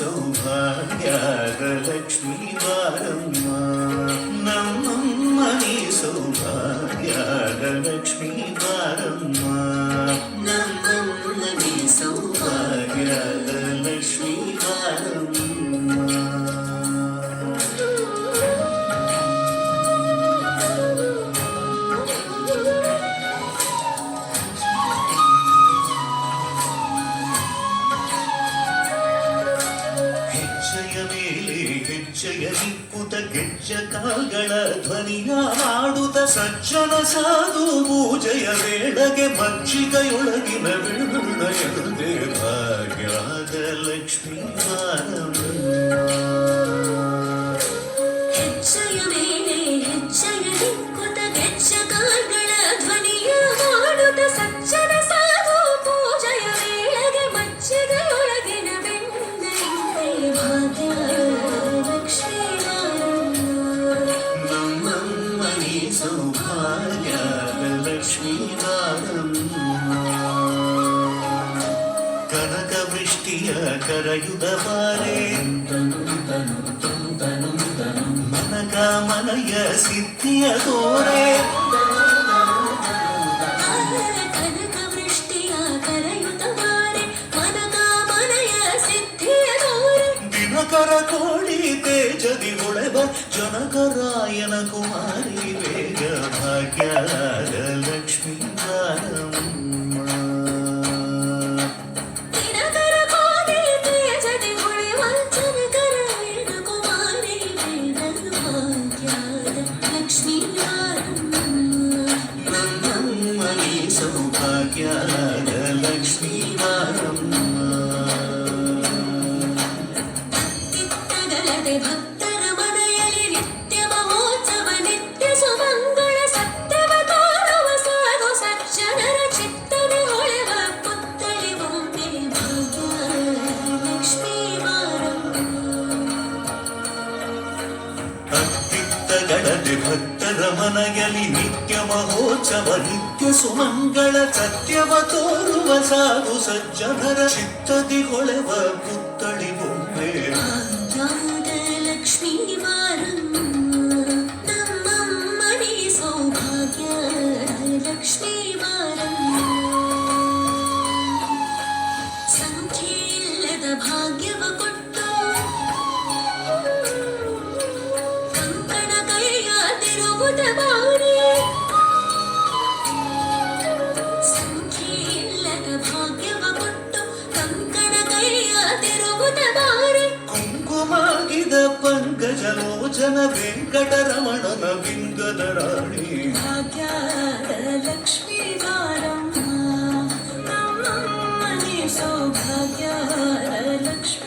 ಸೌಭಾಗ್ಯದ ಲಕ್ಷ್ಮೀ ಬಾರಮ್ಮ ನಮ್ಮಮ್ಮನಿ ಸೌಭಾಗ್ಯದ ಲಕ್ಷ್ಮೀ ಬಾರಮ್ಮ ನಮ್ಮಮ್ಮನಿ ಸೌಭಾಗ್ಯದ ಲಕ್ಷ್ಮೀ ಬಾರಮ್ಮ. ಹೆಜ್ಜೆಯ ನಿಕ್ಕುತ ಗೆಜ್ಜೆ ಕಾಲ್ಗಳ ಧ್ವನಿಯ ಮಾಡುತ್ತ ಸಜ್ಜನ ಸಾಧು ಪೂಜೆಯ ವೇಳೆಗೆ ಮಜ್ಜಿಗೆಯೊಳಗಿನ ಬೆಳುಳ್ಳ ಎಳುದೆ ಭಾಗ್ಯದ ಲಕ್ಷ್ಮೀ ಬಾರಮ್ಮ. ಹೆಜ್ಜೆಯ ಮೇಲೆ ಹೆಜ್ಜೆಯ ನಿಕ್ಕುತ ಗೆಜ್ಜೆ ಕಾಲ್ಗಳ ಧ್ವನಿಯ ಮಾಡುತ್ತ ಸಜ್ಜನ ಸಾಧು ಪೂಜೆಯ ವೇಳೆಗೆ ಮಜ್ಜಿಗೆಯೊಳಗಿನ ಬೆಳ್ಳುಳ್ಳ ಭಾಗ್ಯ ಸೌಭಾಗ್ಯದ ಲಕ್ಷ್ಮೀ ಬಾರಮ್ಮ. ಕನಕ ವೃಷ್ಟಿಯ ಕರೆಯುದ ಬಾರೆ ಮನಕ ಮನಯ ಸಿದ್ಧಿಯ ತೋರೆ ಕನಕ ವೃಷ್ಟಿಯ ಕರೆಯುದ ಬಾರೆ ಮನಕ ಮನಯ ಸಿದ್ಧಿಯ ತೋರೆ ದಿನಕರ ಕೋಡಿ ತೇಜದಿ ಹೊಳೆಬ ಜನಕರಾಯನ ಕುಮಾರಿ ವೇಗ ಭಾಗ್ಯದ ಲಕ್ಷ್ಮೀ ಬಾರಮ್ಮ. ದಿನಕರ ಕೋಡಿ ತೇಜದಿ ಹೊಳೆವ ಜನಕರಾಯನ ಕುಮಾರಿ ವೇಗ ಭಾಗ್ಯದ ಲಕ್ಷ್ಮೀ ಬಾರಮ್ಮ. ನಮ್ಮಮ್ಮನಿ ಸೌಭಾಗ್ಯದ ಲಕ್ಷ್ಮೀ ಬಾರಮ್ಮ. ಭಕ್ತರ ಮನೆಯಲ್ಲಿ ನಿತ್ಯ ಮಹೋತ್ಸವ ನಿತ್ಯ ಸುಮಂಗಳ ಸತ್ಯವ ತೋರುವ ಸಾಧು ಸಜ್ಜನರ ಚಿತ್ತನೆ ಹೊಳೆವ ಪುತ್ಥಳಿ ಬೊಮ್ಮೆ ಭಾಗ್ಯ ಲಕ್ಷ್ಮೀ ಬಾರಮ್ಮ. ಅತ್ತಿತ್ತಗಡದೆ ಭಕ್ತರ ಮನೆಯಲ್ಲಿ ನಿತ್ಯ ಮಹೋತ್ಸವ ನಿತ್ಯ ಸುಮಂಗಳ ಸತ್ಯವ ತೋರುವ ಸಾಧು ಸಜ್ಜನರ ಚಿತ್ತದಿ ಹೊಳೆವ ಪುತ್ಥಳಿ ಬೊಮ್ಮೆ ಲಕ್ಷ್ಮೀ ಬಾರಮ್ಮ. ನಮ್ಮಮ್ಮನಿ ಸೌಭಾಗ್ಯ ಲಕ್ಷ್ಮೀ ಬಾರಮ್ಮ. ಸಂಖ್ಯೆ ಇಲ್ಲದ ಭಾಗ್ಯವ ಕೊಟ್ಟು ಕಂಕಣ ಕೈಯಾದಿರುವುದ ಬಾರಿ. ಸಂಖ್ಯೆ ಇಲ್ಲದ ಭಾಗ್ಯವ ಕೊಟ್ಟು ಕಂಕಣ ಕೈಯಾದಿರುವುದ ಬಾರಿ. ಕುಂಕುಮಾಗಿದ ಪಂಕಜಲೋಚನ ವೆಂಕಟರಮಣನ ಬಿಂಗದ ರಾಣಿ ಭಾಗ್ಯದ ಲಕ್ಷ್ಮೀ ಬಾರಮ್ಮ. ನಮ್ಮಮ್ಮನಿ ಸೌಭಾಗ್ಯದ ಲಕ್ಷ್ಮೀ